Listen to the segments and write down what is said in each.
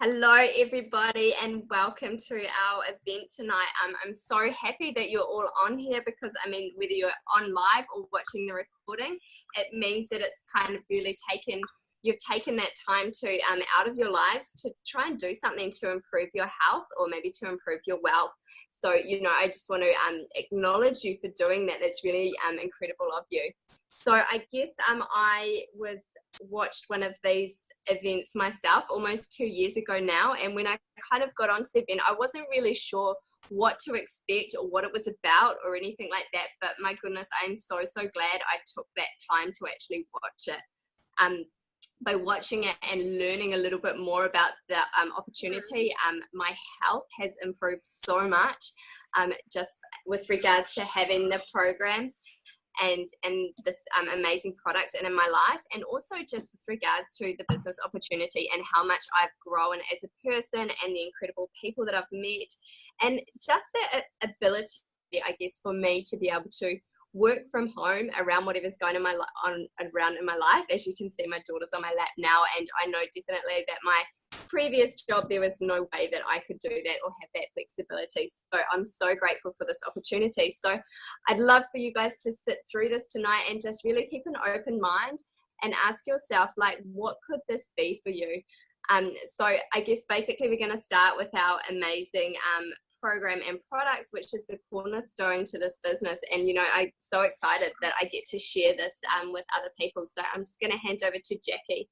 Hello, everybody, and welcome to our event tonight. I'm so happy that you're all on here because, whether you're on live or watching the recording, it means that it's kind of really you've taken that time to out of your lives to try and do something to improve your health or maybe to improve your wealth. So, I just want to acknowledge you for doing that. That's really incredible of you. So I guess I watched one of these events myself almost 2 years ago now, and when I kind of got onto the event, I wasn't really sure what to expect or what it was about or anything like that, but my goodness, I'm so glad I took that time to actually watch it. By watching it and learning a little bit more about the opportunity, my health has improved so much, just with regards to having the program and this amazing product in my life, and also just with regards to the business opportunity and how much I've grown as a person and the incredible people that I've met, and just the ability, I guess, for me to be able to work from home around whatever's going around in my life. As you can see, my daughter's on my lap now, and I know definitely that my previous job, there was no way that I could do that or have that flexibility. So I'm so grateful for this opportunity. So I'd love for you guys to sit through this tonight and just really keep an open mind and ask yourself, like, what could this be for you? So I guess basically we're going to start with our amazing program and products, which is the cornerstone to this business. And I'm so excited that I get to share this with other people. So I'm just going to hand over to Jacqui.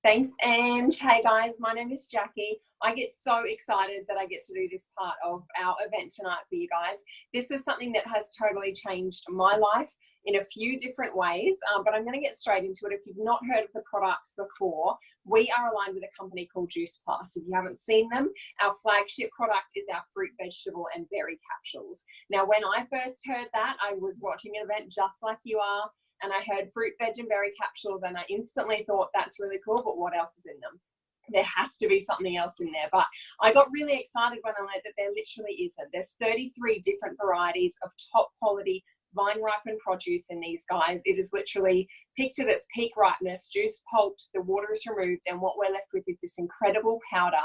Thanks, Ange. Hey guys, my name is Jacqui. I get so excited that I get to do this part of our event tonight for you guys. This is something that has totally changed my life in a few different ways, but I'm going to get straight into it. If you've not heard of the products before, we are aligned with a company called Juice Plus. If you haven't seen them, our flagship product is our fruit, vegetable and berry capsules. Now, when I first heard that, I was watching an event just like you are, and I heard fruit, veg and berry capsules, and I instantly thought, that's really cool, but what else is in them? There has to be something else in there. But I got really excited when I learned that there literally isn't. There's 33 different varieties of top quality vine ripened produce in these guys. It is literally picked at its peak ripeness, juice pulped, the water is removed, and what we're left with is this incredible powder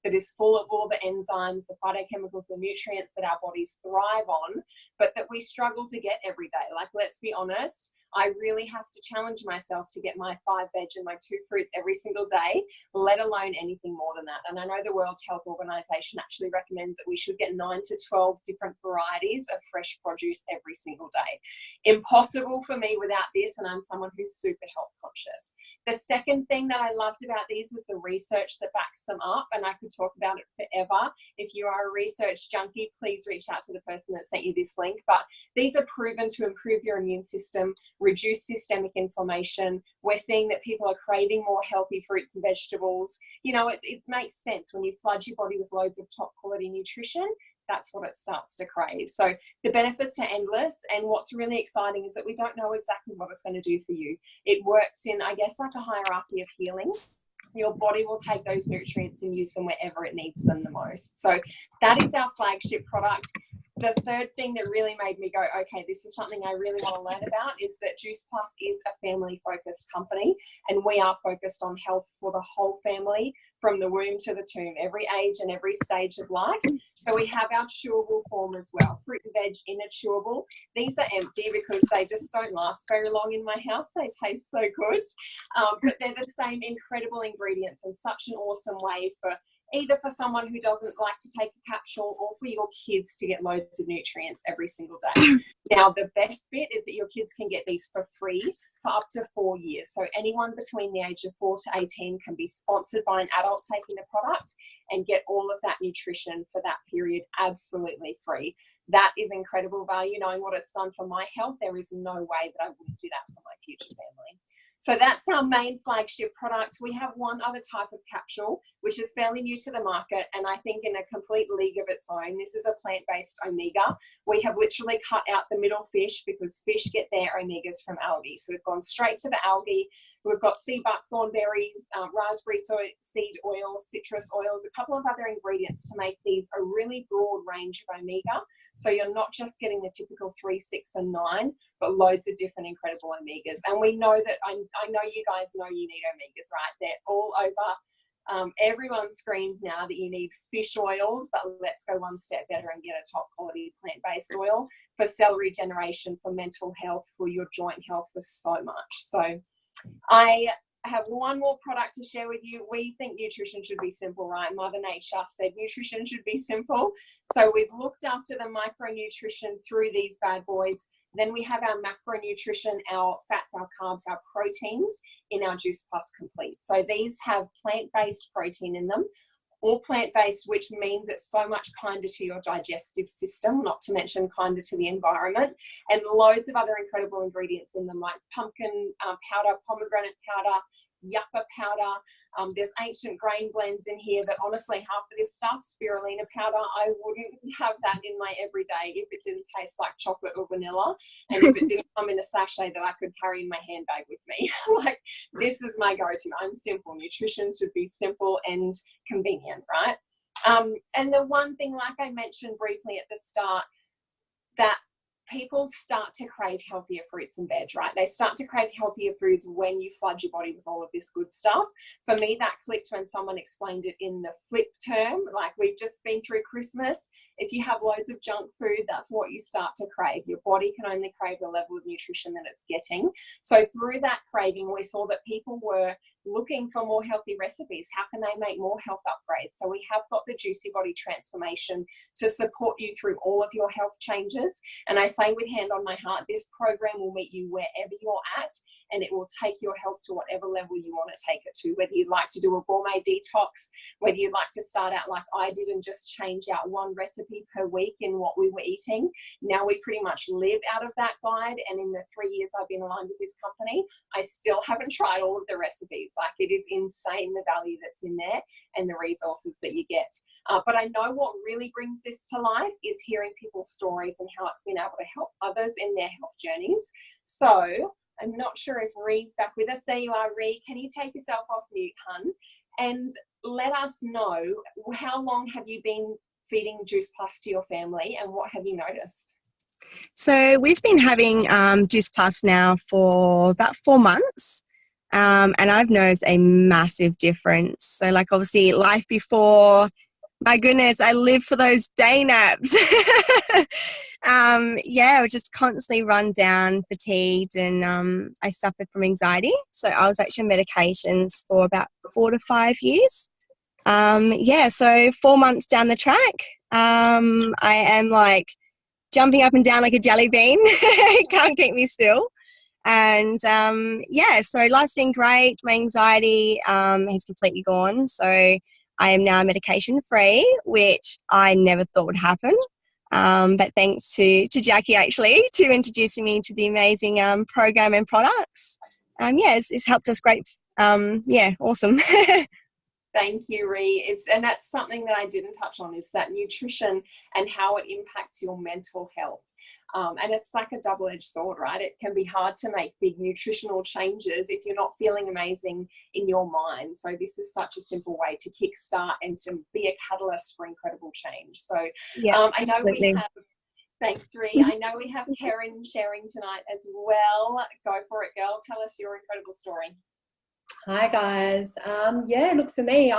that is full of all the enzymes, the phytochemicals, the nutrients that our bodies thrive on, but that we struggle to get every day. Like, let's be honest, I really have to challenge myself to get my 5 veg and my 2 fruits every single day, let alone anything more than that. And I know the World Health Organization actually recommends that we should get 9 to 12 different varieties of fresh produce every single day. Impossible for me without this, and I'm someone who's super health conscious. The second thing that I loved about these is the research that backs them up, and I could talk about it forever. If you are a research junkie, please reach out to the person that sent you this link. But these are proven to improve your immune system, reduce systemic inflammation. We're seeing that people are craving more healthy fruits and vegetables. It makes sense when you flood your body with loads of top quality nutrition. That's what it starts to crave. So the benefits are endless, and what's really exciting is that we don't know exactly what it's going to do for you. It works in, I guess, like a hierarchy of healing. Your body will take those nutrients and use them wherever it needs them the most. So that is our flagship product. The third thing that really made me go, okay, this is something I really want to learn about, is that Juice Plus is a family-focused company, and we are focused on health for the whole family, from the womb to the tomb, every age and every stage of life. So we have our chewable form as well, fruit and veg in a chewable. These are empty because they just don't last very long in my house. They taste so good, but they're the same incredible ingredients, and such an awesome way for either for someone who doesn't like to take a capsule or for your kids to get loads of nutrients every single day. Now, the best bit is that your kids can get these for free for up to 4 years. So anyone between the age of 4 to 18 can be sponsored by an adult taking the product and get all of that nutrition for that period absolutely free. That is incredible value. Knowing what it's done for my health, there is no way that I wouldn't do that for my future family. So that's our main flagship product. We have one other type of capsule, which is fairly new to the market, and I think in a complete league of its own. This is a plant-based omega. We have literally cut out the middle fish because fish get their omegas from algae. So we've gone straight to the algae. We've got sea buckthorn berries, raspberry seed oils, citrus oils, a couple of other ingredients to make these a really broad range of omega. So you're not just getting the typical 3, 6, and 9. but loads of different incredible omegas. And we know that, I know you guys know you need omegas, right? They're all over everyone's screens now that you need fish oils, but let's go one step better and get a top quality plant-based oil for cell regeneration, for mental health, for your joint health, for so much. So I have one more product to share with you. We think nutrition should be simple, right? Mother Nature said nutrition should be simple. So we've looked after the micronutrition through these bad boys. Then we have our macronutrition, our fats, our carbs, our proteins in our Juice Plus Complete. So these have plant-based protein in them, all plant-based, which means it's so much kinder to your digestive system, not to mention kinder to the environment, and loads of other incredible ingredients in them, like pumpkin powder, pomegranate powder, yucca powder. There's ancient grain blends in here that honestly, half of this stuff, spirulina powder, I wouldn't have that in my everyday if it didn't taste like chocolate or vanilla, and if it didn't come in a sachet that I could carry in my handbag with me. Like, this is my go-to. I'm simple. Nutrition should be simple and convenient, right? And the one thing, like I mentioned briefly at the start, that people start to crave healthier fruits and veg, right? They start to crave healthier foods when you flood your body with all of this good stuff. For me, that clicked when someone explained it in the flip term, like we've just been through Christmas. If you have loads of junk food, that's what you start to crave. Your body can only crave the level of nutrition that it's getting. So through that craving, we saw that people were looking for more healthy recipes. How can they make more health upgrades? So we have got the Juicy Body Transformation to support you through all of your health changes. And I say with hand on my heart, this program will meet you wherever you're at, and it will take your health to whatever level you want to take it to, whether you'd like to do a gourmet detox, whether you'd like to start out like I did and just change out one recipe per week in what we were eating. Now we pretty much live out of that guide, and in the 3 years I've been aligned with this company, I still haven't tried all of the recipes. Like, it is insane the value that's in there and the resources that you get. But I know what really brings this to life is hearing people's stories and how it's been able to help others in their health journeys. So I'm not sure if Ree's back with us. There you are, Ree. Can you take yourself off mute, hun? And let us know, how long have you been feeding Juice Plus to your family, and what have you noticed? So we've been having Juice Plus now for about 4 months. And I've noticed a massive difference. So, like, obviously life before, my goodness, I live for those day naps. I was just constantly run down, fatigued, and I suffered from anxiety. So I was actually on medications for about 4 to 5 years. So 4 months down the track, I am like jumping up and down like a jelly bean. Can't keep me still. And so life's been great. My anxiety has completely gone. So I am now medication free, which I never thought would happen. But thanks to Jacqui, actually, to introducing me to the amazing program and products. It's helped us great. Awesome. Thank you, Ree. And that's something that I didn't touch on, is that nutrition and how it impacts your mental health. And it's like a double-edged sword, right? It can be hard to make big nutritional changes if you're not feeling amazing in your mind. So this is such a simple way to kickstart and to be a catalyst for incredible change. So I know we have, thanks, Ree. I know we have Keryn sharing tonight as well. Go for it, girl. Tell us your incredible story. Hi guys. Look, for me,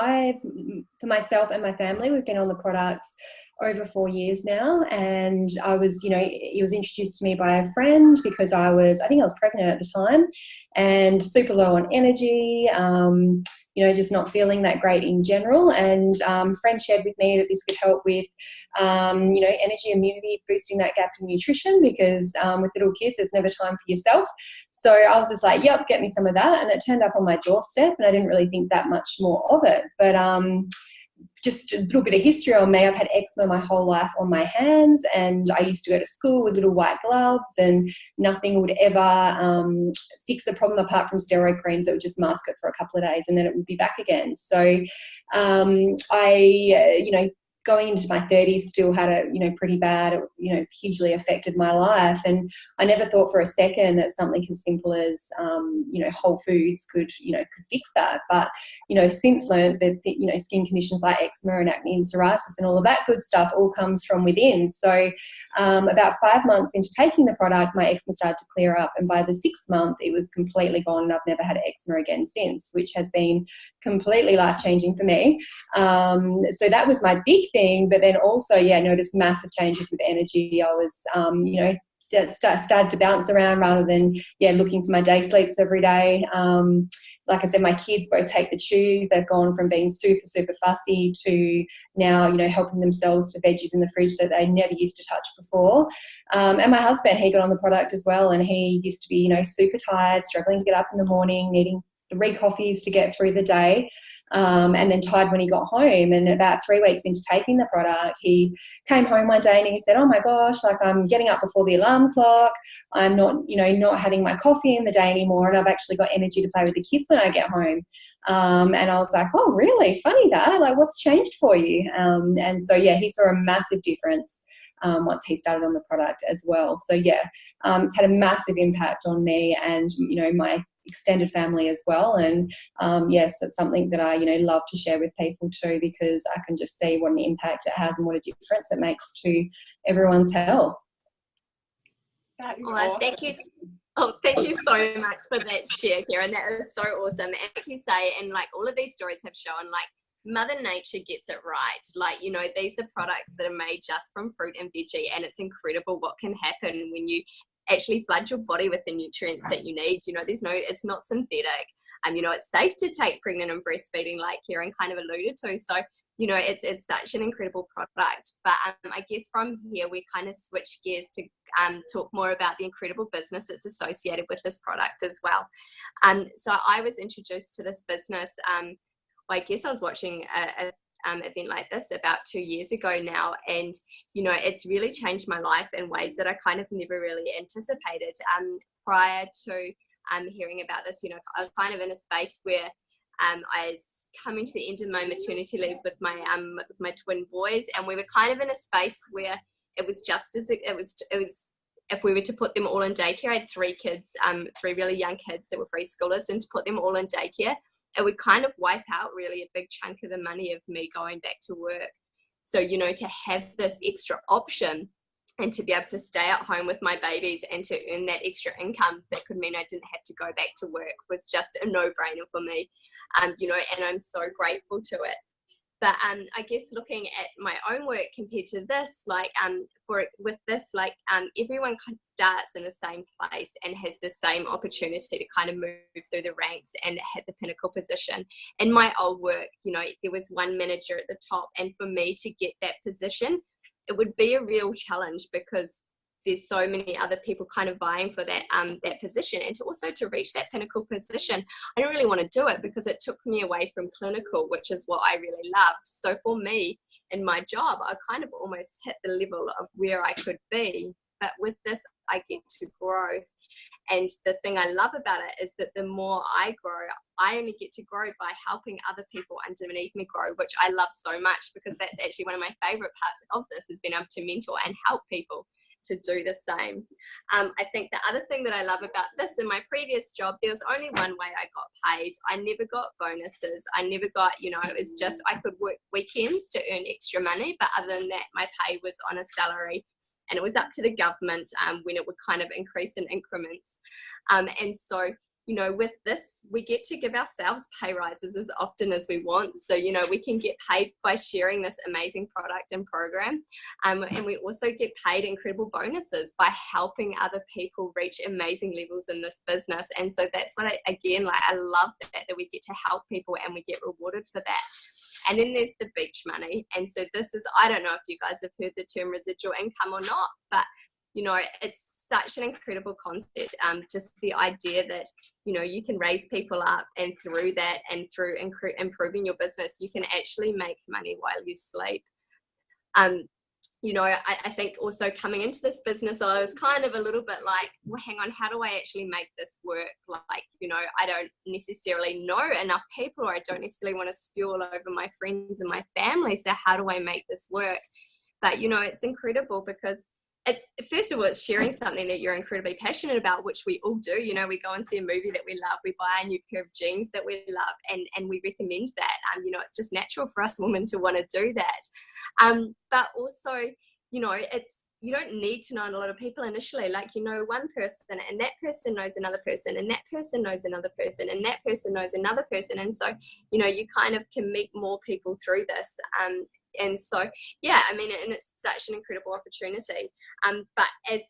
for myself and my family, we've been on the products over 4 years now, and I was, it was introduced to me by a friend because I think I was pregnant at the time and super low on energy, just not feeling that great in general. And friend shared with me that this could help with, energy, immunity, boosting that gap in nutrition, because with little kids, there's never time for yourself. So I was just like, yep, get me some of that. And it turned up on my doorstep, and I didn't really think that much more of it. But just a little bit of history on me. I've had eczema my whole life on my hands, and I used to go to school with little white gloves, and nothing would ever fix the problem apart from steroid creams that would just mask it for a couple of days and then it would be back again. So going into my 30s still had a, pretty bad, hugely affected my life. And I never thought for a second that something as simple as, whole foods could fix that. But, since learned that, skin conditions like eczema and acne and psoriasis and all of that good stuff all comes from within. So about 5 months into taking the product, my eczema started to clear up. And by the 6th month, it was completely gone. And I've never had eczema again since, which has been completely life-changing for me. So that was my big thing. But then also, noticed massive changes with energy. I was, started to bounce around rather than, looking for my day sleeps every day. Like I said, my kids both take the chews. They've gone from being super, super fussy to now, helping themselves to veggies in the fridge that they never used to touch before. And my husband, he got on the product as well. And he used to be, super tired, struggling to get up in the morning, needing 3 coffees to get through the day. And then tired when he got home. And about 3 weeks into taking the product, he came home one day and he said, oh my gosh, like I'm getting up before the alarm clock. I'm not, not having my coffee in the day anymore. And I've actually got energy to play with the kids when I get home. And I was like, oh, really? Funny that. Like, what's changed for you? And so, he saw a massive difference once he started on the product as well. So, it's had a massive impact on me and, my extended family as well. And yes, it's something that I love to share with people too, because I can just see what an impact it has and what a difference it makes to everyone's health. That is Oh, awesome. thank you so much for that share, Keryn. That is so awesome. And like you say, and like all of these stories have shown, like Mother Nature gets it right. Like, these are products that are made just from fruit and veggie, and it's incredible what can happen when you actually flood your body with the nutrients that you need. It's not synthetic. It's safe to take pregnant and breastfeeding, like Keryn kind of alluded to. So, it's such an incredible product. But I guess from here, we kind of switch gears to talk more about the incredible business that's associated with this product as well. So I was introduced to this business, I guess I was watching a event like this about 2 years ago now, and it's really changed my life in ways that I kind of never really anticipated. Prior to hearing about this, I was kind of in a space where I was coming to the end of my maternity leave with my twin boys, and we were kind of in a space where it was just as it was if we were to put them all in daycare. I had 3 kids, 3 really young kids that were preschoolers, and to put them all in daycare, it would kind of wipe out really a big chunk of the money of me going back to work. So, to have this extra option and to be able to stay at home with my babies and to earn that extra income that could mean I didn't have to go back to work was just a no-brainer for me, and I'm so grateful to it. But I guess looking at my own work compared to this, everyone kind of starts in the same place and has the same opportunity to kind of move through the ranks and hit the pinnacle position. In my old work, there was one manager at the top, and for me to get that position, it would be a real challenge because there's so many other people kind of vying for that position. And to reach that pinnacle position, I didn't really want to do it because it took me away from clinical, which is what I really loved. So for me, in my job, I kind of almost hit the level of where I could be. But with this, I get to grow. And the thing I love about it is that the more I grow, I only get to grow by helping other people underneath me grow, which I love so much, because that's actually one of my favorite parts of this, is being able to mentor and help people to do the same. I think the other thing that I love about this, in my previous job, there was only one way I got paid. I never got bonuses. I never got, it was just, I could work weekends to earn extra money. But other than that, my pay was on a salary, and it was up to the government when it would kind of increase in increments. And so, with this, we get to give ourselves pay rises as often as we want. So, we can get paid by sharing this amazing product and program. And we also get paid incredible bonuses by helping other people reach amazing levels in this business. And so that's what I love that we get to help people and we get rewarded for that. And then there's the beach money. And so this is, I don't know if you guys have heard the term residual income or not, but it's such an incredible concept. Just the idea that, you can raise people up, and through that and through improving your business, you can actually make money while you sleep. you know, I think also coming into this business, I was kind of a little bit like, well, hang on, how do I actually make this work? Like, you know, I don't necessarily know enough people, or I don't necessarily want to spew all over my friends and my family. So how do I make this work? But, you know, it's incredible because it's, first of all, it's sharing something that you're incredibly passionate about, which we all do. You know, we go and see a movie that we love, we buy a new pair of jeans that we love, and we recommend that. You know, it's just natural for us women to want to do that. But also, you know, it's, you don't need to know a lot of people initially. Like, you know one person, and that person knows another person, and that person knows another person, and that person knows another person. And so, you know, you kind of can meet more people through this. And so, yeah, I mean, and it's such an incredible opportunity. But as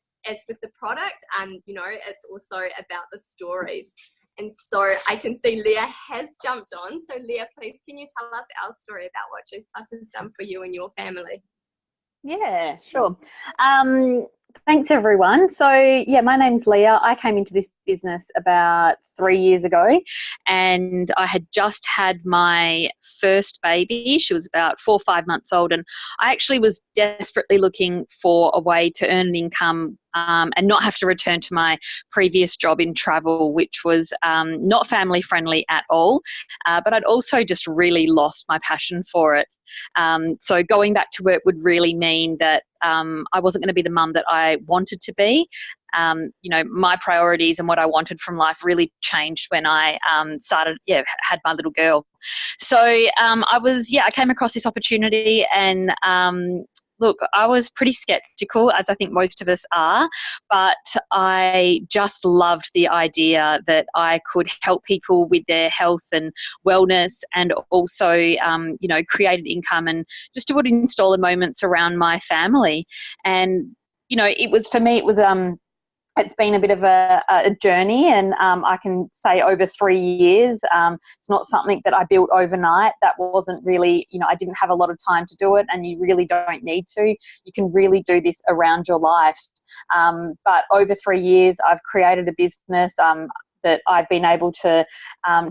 with the product, you know, it's also about the stories. And so I can see Leya has jumped on. So Leya, please, can you tell us our story about what Juice Plus has done for you and your family? Yeah, sure. Thanks, everyone. So, yeah, my name's Leya. I came into this business about 3 years ago, and I had just had my first baby. She was about 4 or 5 months old, and I actually was desperately looking for a way to earn an income and not have to return to my previous job in travel, which was not family friendly at all. But I'd also just really lost my passion for it. So going back to work would really mean that I wasn't going to be the mum that I wanted to be. You know, my priorities and what I wanted from life really changed when I had my little girl. So I came across this opportunity, and look, I was pretty skeptical, as I think most of us are, but I just loved the idea that I could help people with their health and wellness, and also, you know, create an income and just do it in stolen moments around my family. And, you know, for me, it's been a bit of a journey, and I can say over 3 years. It's not something that I built overnight. That wasn't really, you know, I didn't have a lot of time to do it, and you really don't need to. You can really do this around your life. But over 3 years, I've created a business that I've been able to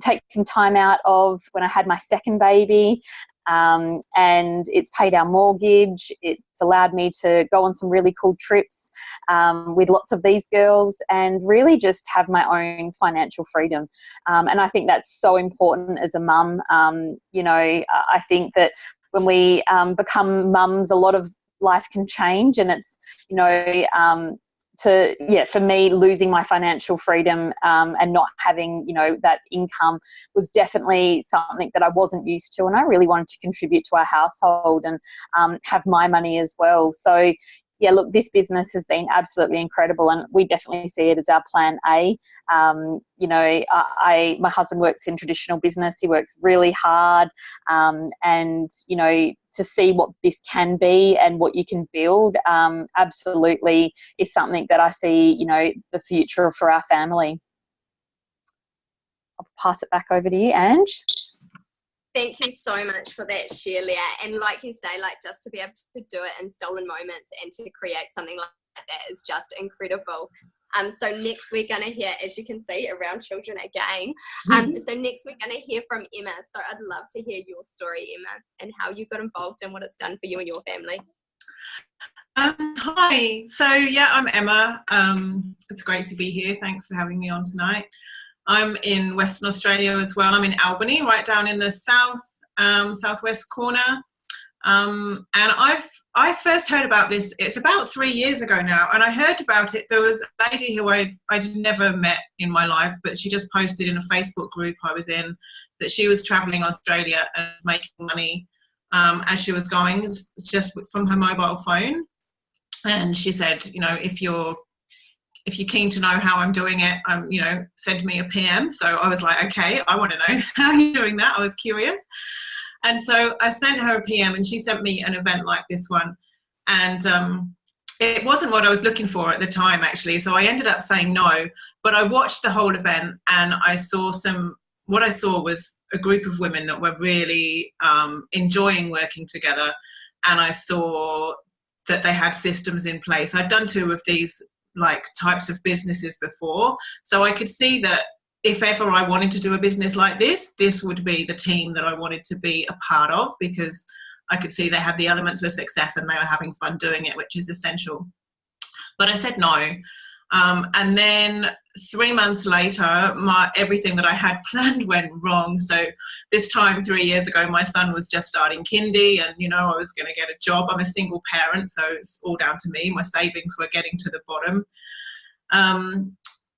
take some time out of when I had my second baby. And it's paid our mortgage. It's allowed me to go on some really cool trips with lots of these girls, and really just have my own financial freedom. And I think that's so important as a mum. You know, I think that when we become mums, a lot of life can change, and it's, you know, for me, losing my financial freedom and not having, you know, that income was definitely something that I wasn't used to, and I really wanted to contribute to our household and have my money as well. So, yeah, look, this business has been absolutely incredible, and we definitely see it as our plan A. You know, my husband works in traditional business. He works really hard, and, you know, to see what this can be and what you can build, absolutely is something that I see, you know, the future for our family. I'll pass it back over to you, Ange. Thank you so much for that share, Leya. And like you say, like, just to be able to do it in stolen moments and to create something like that is just incredible. So next we're going to hear, as you can see, around children again. So next we're going to hear from Emma. So I'd love to hear your story, Emma, and how you got involved and what it's done for you and your family. Hi. So yeah, I'm Emma. It's great to be here. Thanks for having me on tonight. I'm in Western Australia as well. I'm in Albany, right down in the southwest corner. And I first heard about this, it's about 3 years ago now, and I heard about it. There was a lady who I'd never met in my life, but she just posted in a Facebook group I was in that she was traveling Australia and making money as she was going, just from her mobile phone. And she said, you know, if you're keen to know how I'm doing it, you know, send me a PM. So I was like, okay, I want to know how you're doing that. I was curious. And so I sent her a PM, and she sent me an event like this one. And it wasn't what I was looking for at the time, actually. So I ended up saying no, but I watched the whole event, and what I saw was a group of women that were really enjoying working together. And I saw that they had systems in place. I'd done 2 of these like types of businesses before, so I could see that if ever I wanted to do a business like this would be the team that I wanted to be a part of, because I could see they had the elements of success and they were having fun doing it, which is essential. But I said no. And then 3 months later, everything that I had planned went wrong. So this time 3 years ago, my son was just starting kindy, and I was going to get a job. I'm a single parent, so it's all down to me. My savings were getting to the bottom.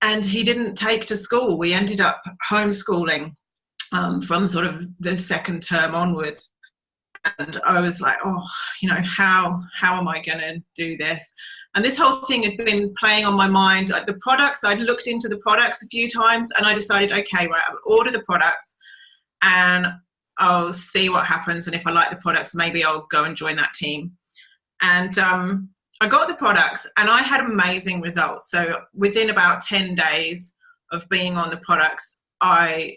And he didn't take to school. We ended up homeschooling from sort of the second term onwards. And I was like, oh, how am I going to do this? And this whole thing had been playing on my mind. Like the products, I'd looked into the products a few times, and I decided, okay, right, I'll order the products and I'll see what happens. And if I like the products, maybe I'll go and join that team. And I got the products and I had amazing results. So within about 10 days of being on the products, I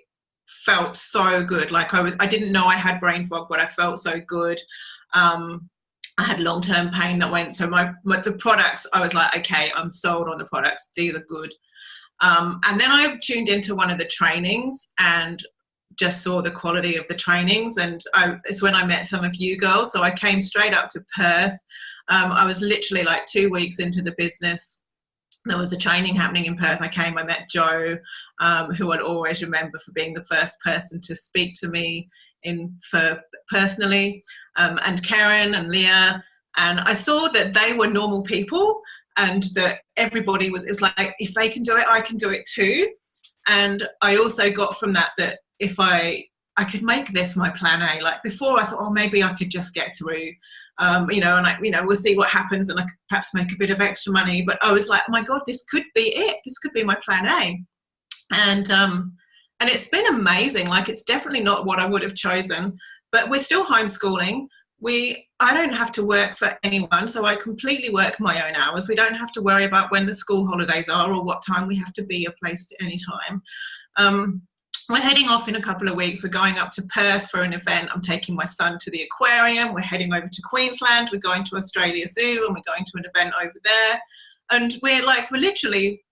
felt so good. Like I didn't know I had brain fog, but I felt so good. I had long-term pain that went. So the products, I was like, okay, I'm sold on the products. These are good. And then I tuned into one of the trainings and just saw the quality of the trainings. And it's when I met some of you girls. So I came straight up to Perth. I was literally like 2 weeks into the business. There was a training happening in Perth. I met Jo, who I'd always remember for being the first person to speak to me personally, and Keryn and Leya. And I saw that they were normal people, and that everybody it was like, if they can do it, I can do it too. And I also got from that if I could make this my plan A. Like before I thought, oh, maybe I could just get through. And we'll see what happens, and I could perhaps make a bit of extra money. But I was like, oh my God, this could be it. This could be my plan A. And it's been amazing. Like, it's definitely not what I would have chosen, but we're still homeschooling. I don't have to work for anyone, so I completely work my own hours. We don't have to worry about when the school holidays are or what time we have to be a place at any time. We're heading off in a couple of weeks. We're going up to Perth for an event. I'm taking my son to the aquarium. We're heading over to Queensland. We're going to Australia Zoo, and we're going to an event over there. And we're literally,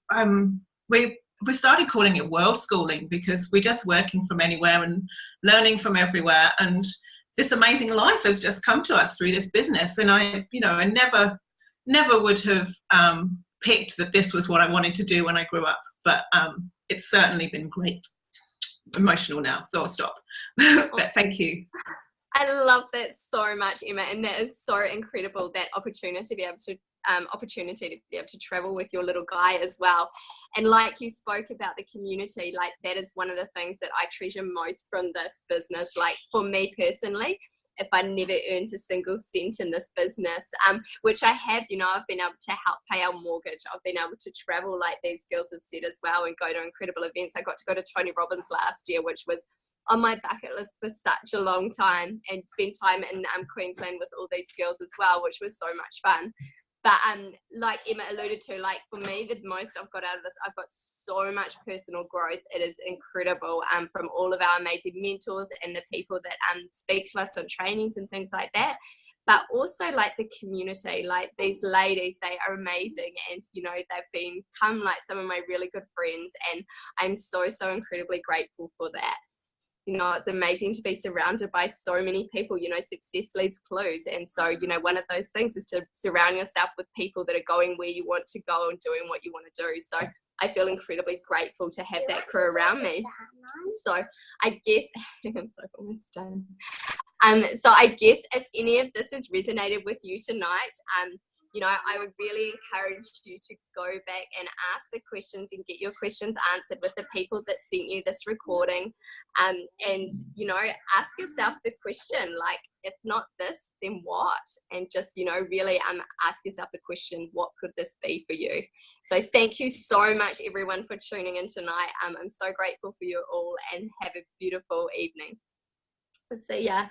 we started calling it world schooling, because we're just working from anywhere and learning from everywhere. And this amazing life has just come to us through this business. And I never would have picked that this was what I wanted to do when I grew up. But it's certainly been great. Emotional now, so I'll stop. But thank you. I love that so much, Emma, and that is so incredible, that opportunity to be able to travel with your little guy as well. And like you spoke about the community, like that is one of the things that I treasure most from this business. Like for me personally, if I never earned a single cent in this business, which I have, I've been able to help pay our mortgage. I've been able to travel, like these girls have said as well, and go to incredible events. I got to go to Tony Robbins last year, which was on my bucket list for such a long time, and spend time in Queensland with all these girls as well, which was so much fun. But like Emma alluded to, like for me, the most I've got out of this, I've got so much personal growth. It is incredible, from all of our amazing mentors and the people that speak to us on trainings and things like that. But also like the community, like these ladies, they are amazing, and they've become like some of my really good friends, and I'm so incredibly grateful for that. It's amazing to be surrounded by so many people. Success leaves clues. And so, one of those things is to surround yourself with people that are going where you want to go and doing what you want to do. So I feel incredibly grateful to have that crew around me. So I guess, I'm so almost done. So I guess if any of this has resonated with you tonight, I would really encourage you to go back and ask the questions and get your questions answered with the people that sent you this recording. And, ask yourself the question, like, if not this, then what? And just, really ask yourself the question, what could this be for you? So thank you so much, everyone, for tuning in tonight. I'm so grateful for you all, and have a beautiful evening. See ya.